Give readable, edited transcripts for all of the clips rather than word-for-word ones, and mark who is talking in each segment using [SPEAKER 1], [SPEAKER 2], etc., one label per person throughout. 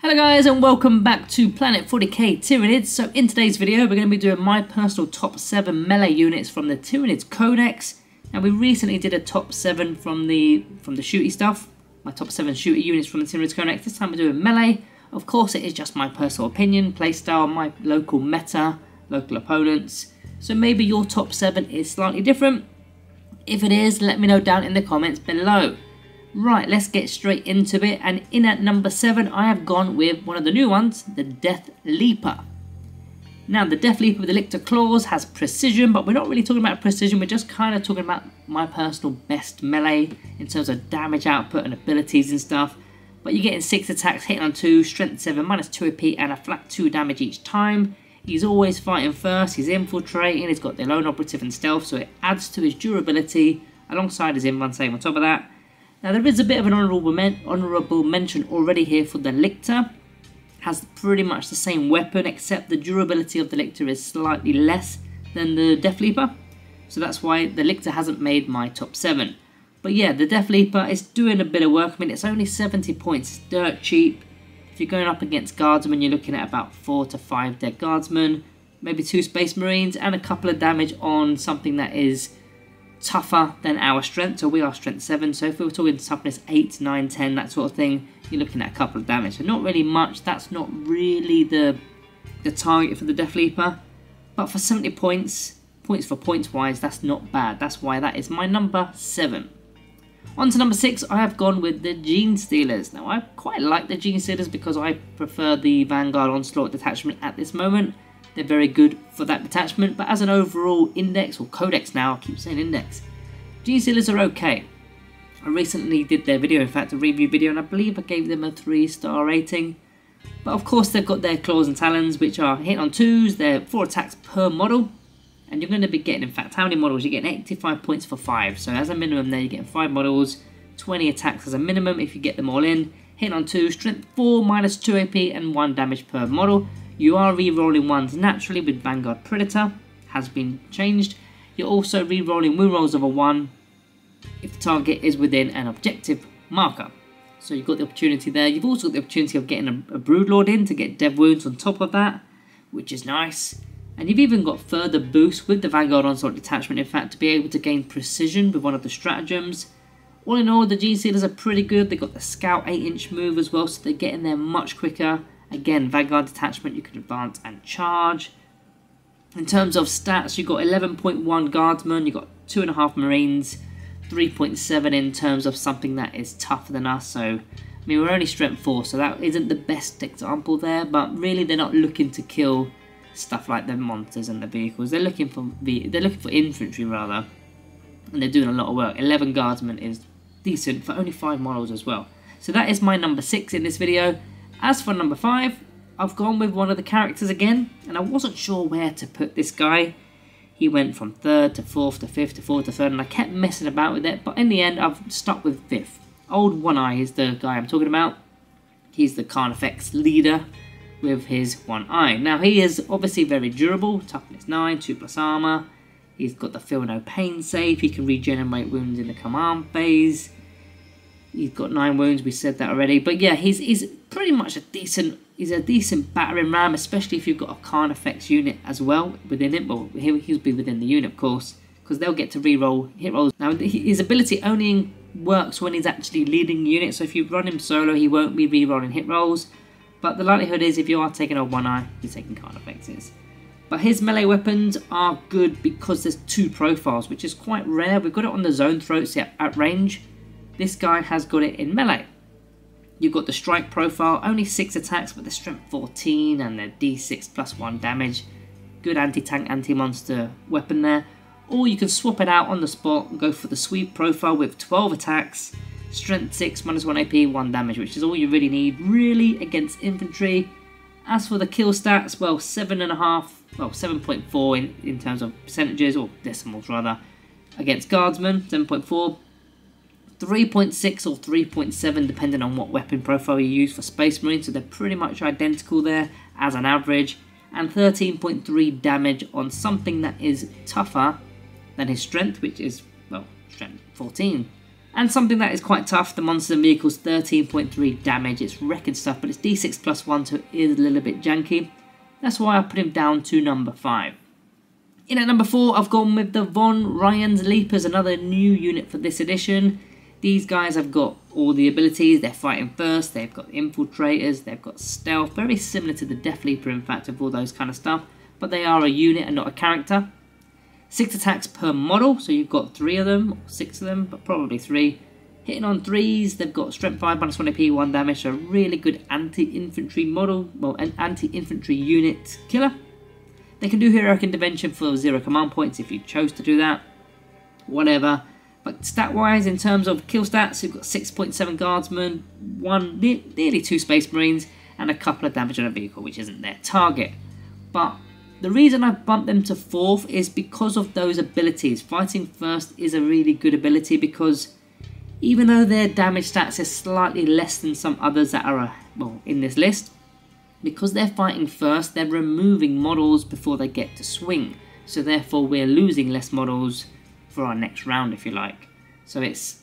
[SPEAKER 1] Hello guys and welcome back to Planet 40k Tyranids. So in today's video we're going to be doing my personal top 7 melee units from the Tyranids Codex. Now we recently did a top 7 from the shooty stuff, my top 7 shooty units from the Tyranids Codex. This time we're doing melee. Of course it is just my personal opinion, playstyle, my local meta, local opponents. So maybe your top 7 is slightly different. If it is, let me know down in the comments below. Right, let's get straight into it, and in at number 7 I have gone with one of the new ones, the Dealthleaper. Now the Dealthleaper with the Lictor Claws has precision, but we're not really talking about precision, we're just kind of talking about my personal best melee in terms of damage output and abilities and stuff. But you're getting 6 attacks, hitting on 2, strength 7, minus 2 AP and a flat 2 damage each time. He's always fighting first, he's infiltrating, he's got the lone operative and stealth, so it adds to his durability alongside his invuln save on top of that. Now there is a bit of an honourable mention already here for the Lictor. Has pretty much the same weapon, except the durability of the Lictor is slightly less than the Dealthleaper. So that's why the Lictor hasn't made my top 7. But yeah, the Dealthleaper is doing a bit of work. I mean, it's only 70 points, it's dirt cheap. If you're going up against Guardsmen, you're looking at about 4 to 5 dead Guardsmen, maybe 2 Space Marines, and a couple of damage on something that is tougher than our strength. So we are strength 7, so if we were talking toughness 8, 9, 10, that sort of thing, you're looking at a couple of damage. So not really much, that's not really the target for the Dealthleaper. But for 70 points for points wise, that's not bad. That's why that is my number 7. On to number 6, I have gone with the Genestealers. Now I quite like the Genestealers because I prefer the Vanguard Onslaught detachment at this moment. They're very good for that detachment, but as an overall index, or codex now, I keep saying index, Genestealers are okay. I recently did their video, in fact a review video, and I believe I gave them a 3-star rating. But of course they've got their claws and talons, which are hit on 2s, they're 4 attacks per model, and you're going to be getting, in fact, how many models? You're getting 85 points for 5, so as a minimum there you're getting 5 models, 20 attacks as a minimum if you get them all in, hit on 2, strength 4, minus 2 AP and 1 damage per model. You are re-rolling ones naturally with Vanguard Predator, has been changed. You're also re-rolling wound rolls of a 1 if the target is within an objective marker. So you've got the opportunity there. You've also got the opportunity of getting a Broodlord in to get dev wounds on top of that, which is nice. And you've even got further boost with the Vanguard Onslaught detachment, in fact, to be able to gain precision with one of the stratagems. All in all, the Genestealers are pretty good. They've got the Scout 8-inch move as well, so they're getting there much quicker. Again, Vanguard detachment, you can advance and charge. In terms of stats, you've got 11.1 Guardsmen, you've got 2.5 Marines, 3.7 in terms of something that is tougher than us. So, I mean, we're only strength 4, so that isn't the best example there, but really they're not looking to kill stuff like the monsters and the vehicles. They're looking for infantry rather, and they're doing a lot of work. 11 Guardsmen is decent for only 5 models as well. So that is my number 6 in this video. As for number 5, I've gone with one of the characters again, and I wasn't sure where to put this guy. He went from 3rd to 4th to 5th to 4th to 3rd, and I kept messing about with it, but in the end I've stuck with 5th. Old One Eye is the guy I'm talking about. He's the Haruspex leader with his one eye. Now he is obviously very durable, toughness 9, 2+ armor. He's got the feel no pain save, he can regenerate wounds in the command phase. He's got 9 wounds, we said that already. But yeah, he's pretty much a decent battering ram, especially if you've got a Haruspex unit as well within it. Well, he'll be within the unit, of course, because they'll get to reroll hit rolls. Now, his ability only works when he's actually leading the unit, so if you run him solo, he won't be rerolling hit rolls. But the likelihood is, if you are taking a One Eye, you're taking Haruspex. But his melee weapons are good because there's 2 profiles, which is quite rare. We've got it on the zone throats at range. This guy has got it in melee. You've got the strike profile, only 6 attacks, but the strength 14 and the d6 plus 1 damage. Good anti-tank, anti-monster weapon there. Or you can swap it out on the spot and go for the sweep profile with 12 attacks, strength 6, minus 1 AP, 1 damage, which is all you really need, really, against infantry. As for the kill stats, well, 7.4 in terms of percentages, or decimals rather, against Guardsmen, 7.4. 3.6 or 3.7 depending on what weapon profile you use for Space Marines, so they're pretty much identical there as an average, and 13.3 damage on something that is tougher than his strength, which is, well, strength 14. And something that is quite tough, the monsters and vehicles, 13.3 damage. It's record stuff, but it's D6 plus 1, so it is a little bit janky. That's why I put him down to number 5. In at number 4, I've gone with the Von Ryan's Leapers, another new unit for this edition. These guys have got all the abilities. They're fighting first, they've got infiltrators, they've got stealth, very similar to the Dealthleaper in fact, of all those kind of stuff. But they are a unit and not a character. 6 attacks per model, so you've got 3 of them, or 6 of them, but probably 3. Hitting on 3s, they've got strength 5, minus 1 AP, 1 damage, so a really good anti-infantry model, well, an anti-infantry unit killer. They can do heroic intervention for 0 command points if you chose to do that, whatever. But stat-wise, in terms of kill stats, you've got 6.7 guardsmen, nearly 2 space marines, and a couple of damage on a vehicle, which isn't their target. But the reason I've bumped them to 4th is because of those abilities. Fighting first is a really good ability because even though their damage stats is slightly less than some others that are well, in this list, because they're fighting first, they're removing models before they get to swing. So therefore we're losing less models for our next round, if you like. So it's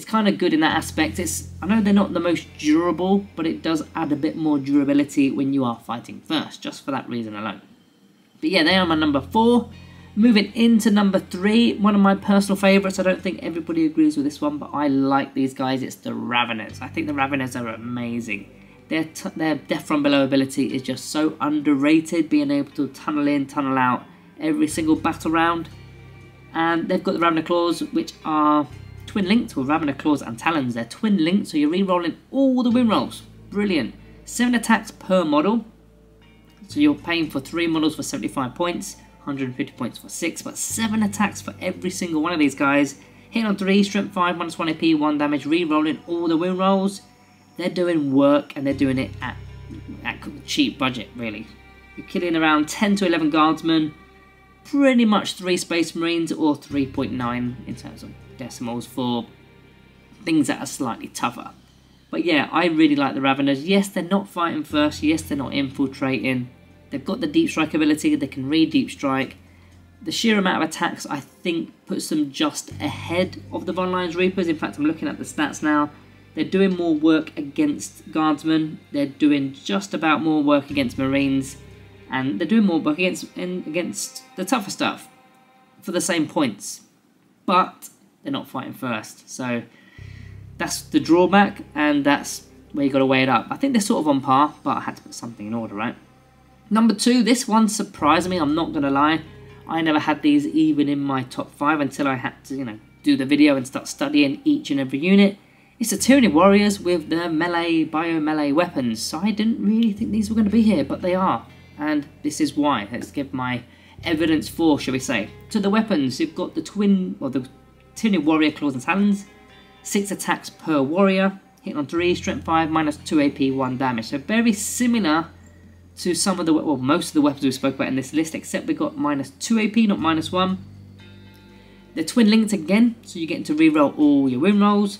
[SPEAKER 1] kind of good in that aspect. I know they're not the most durable, but it does add a bit more durability when you are fighting first, just for that reason alone. But yeah, they are my number 4. Moving into number 3, one of my personal favourites. I don't think everybody agrees with this one, but I like these guys. It's the Raveners. I think the Raveners are amazing. Their Death from Below ability is just so underrated, being able to tunnel in, tunnel out every single battle round. And they've got the Ravener Claws, which are twin linked with Ravener Claws and Talons. They're twin linked, so you're re-rolling all the win rolls. Brilliant. 7 attacks per model. So you're paying for 3 models for 75 points, 150 points for 6, but 7 attacks for every single one of these guys. Hitting on 3, strength 5, minus 1 AP, 1 damage, re-rolling all the win rolls. They're doing work, and they're doing it at cheap budget, really. You're killing around 10 to 11 guardsmen, pretty much 3 space marines, or 3.9 in terms of decimals for things that are slightly tougher. But yeah, I really like the Raveners. Yes, they're not fighting first. Yes, they're not infiltrating. They've got the deep strike ability. They can deep strike. The sheer amount of attacks, I think, puts them just ahead of the Von Ryan's Reapers. In fact, I'm looking at the stats now. They're doing more work against guardsmen. They're doing just about more work against marines. And they're doing more work against the tougher stuff for the same points. But they're not fighting first. So that's the drawback, and that's where you got to weigh it up. I think they're sort of on par, but I had to put something in order, right? Number 2, this one surprised me, I'm not going to lie. I never had these even in my top 5 until I had to, do the video and start studying each and every unit. It's the Tyranid Warriors with the melee, bio-melee weapons. So I didn't really think these were going to be here, but they are. And this is why. Let's give my evidence for, shall we say. To the weapons, you've got the the Tyranid Warrior Claws and Talons. 6 attacks per warrior. Hitting on 3, strength 5, minus 2 AP, 1 damage. So very similar to some of the, well, most of the weapons we spoke about in this list, except we got minus 2 AP, not minus 1. They're twin linked again, so you're getting to reroll all your win rolls.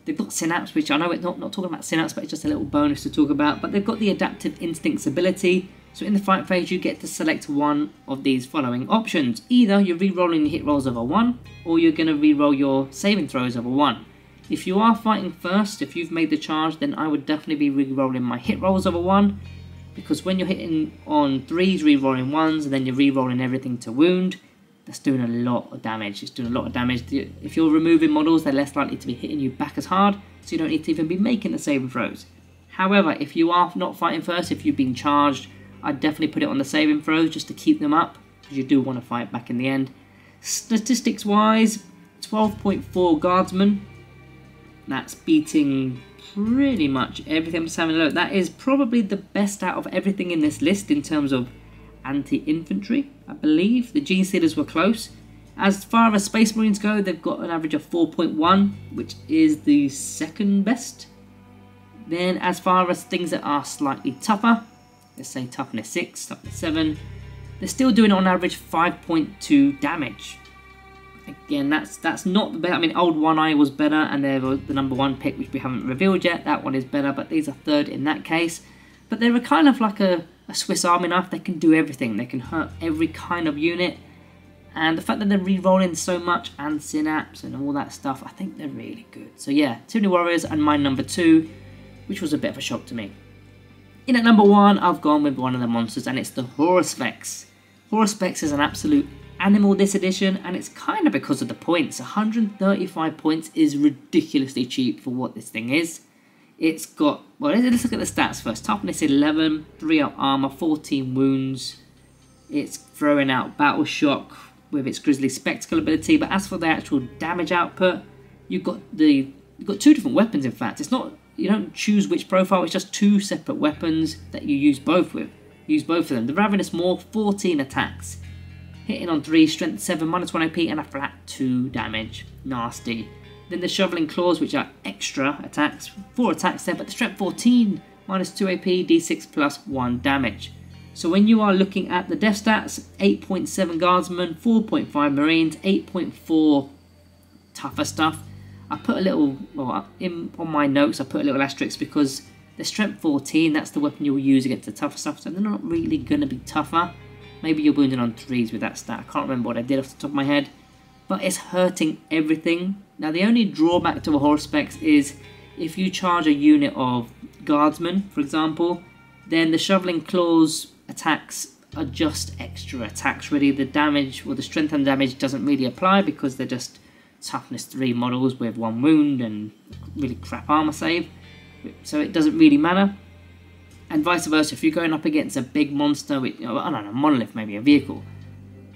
[SPEAKER 1] They've got Synapse, which I know it's not talking about Synapse, but it's just a little bonus to talk about. But they've got the Adaptive Instincts ability. So in the fight phase, you get to select one of these following options. Either you're re-rolling your hit rolls over 1, or you're going to re-roll your saving throws over 1. If you are fighting first, if you've made the charge, then I would definitely be re-rolling my hit rolls over 1. Because when you're hitting on 3s, re-rolling 1s, and then you're re-rolling everything to wound, that's doing a lot of damage. It's doing a lot of damage. If you're removing models, they're less likely to be hitting you back as hard, so you don't need to even be making the saving throws. However, if you are not fighting first, if you've been charged, I'd definitely put it on the saving throws just to keep them up, because you do want to fight back in the end. Statistics wise, 12.4 guardsmen. That's beating pretty much everything. I'm just having a look. That is probably the best out of everything in this list in terms of anti-infantry, I believe. The Genestealers were close. As far as Space Marines go, they've got an average of 4.1, which is the second best. Then as far as things that are slightly tougher, let's say toughness 6, toughness 7, they're still doing on average 5.2 damage. Again, that's not the best. I mean, Old One Eye was better, and they're the number 1 pick, which we haven't revealed yet. That one is better, but these are third in that case. But they're kind of like a Swiss Army knife. They can do everything. They can hurt every kind of unit. And the fact that they're re-rolling so much, and Synapse and all that stuff, I think they're really good. So yeah, Tyranid Warriors and my number 2, which was a bit of a shock to me. In at number 1, I've gone with one of the monsters, and it's the Haruspex. Haruspex is an absolute animal this edition, and it's kind of because of the points. 135 points is ridiculously cheap for what this thing is. It's got, well, let's look at the stats first. Toughness 11, 3 up armor, 14 wounds. It's throwing out Battle Shock with its Grizzly Spectacle ability, but as for the actual damage output, you've got 2 different weapons. In fact, it's not, you don't choose which profile. It's just 2 separate weapons that you use both with. Use both of them. The Ravenous Maw, 14 attacks, hitting on 3, strength 7, -1 AP, and a flat 2 damage. Nasty. Then the Shoveling Claws, which are extra attacks, 4 attacks there, but the strength 14, -2 AP, D6 plus 1 damage. So when you are looking at the death stats, 8.7 Guardsmen, 4.5 Marines, 8.4 tougher stuff. I put a little, well, on my notes I put a little asterisk because the strength 14, that's the weapon you'll use against the tougher stuff, so they're not really going to be tougher. Maybe you're wounded on 3s with that stat. I can't remember what I did off the top of my head, but it's hurting everything. Now the only drawback to a Haruspex is if you charge a unit of Guardsmen, for example, then the Shoveling Claws attacks are just extra attacks really. The damage, or the strength and damage, doesn't really apply because they're just toughness 3 models with 1 wound and really crap armor save, so it doesn't really matter. And vice versa, if you're going up against a big monster with, I don't know, monolith, maybe a vehicle,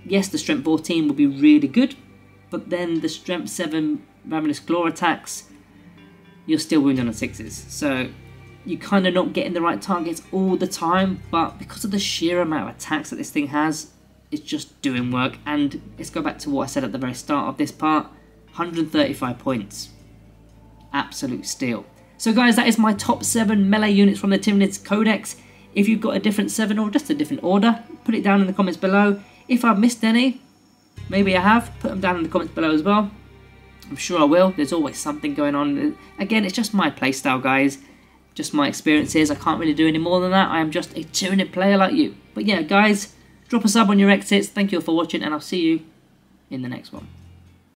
[SPEAKER 1] yes, the strength 14 will be really good, but then the strength 7 Ravenous Claw attacks, you're still wounded on 6s, so you're kind of not getting the right targets all the time. But because of the sheer amount of attacks that this thing has, it's just doing work. And let's go back to what I said at the very start of this part, 135 points, absolute steal. So guys, that is my top 7 melee units from the Tyranids Codex. If you've got a different 7 or just a different order, put it down in the comments below. If I've missed any, maybe I have, put them down in the comments below as well. I'm sure I will. There's always something going on. Again, it's just my playstyle, guys. Just my experiences. I can't really do any more than that. I am just a Tyranid player like you. But yeah, guys, drop a sub on your exits. Thank you all for watching, and I'll see you in the next one.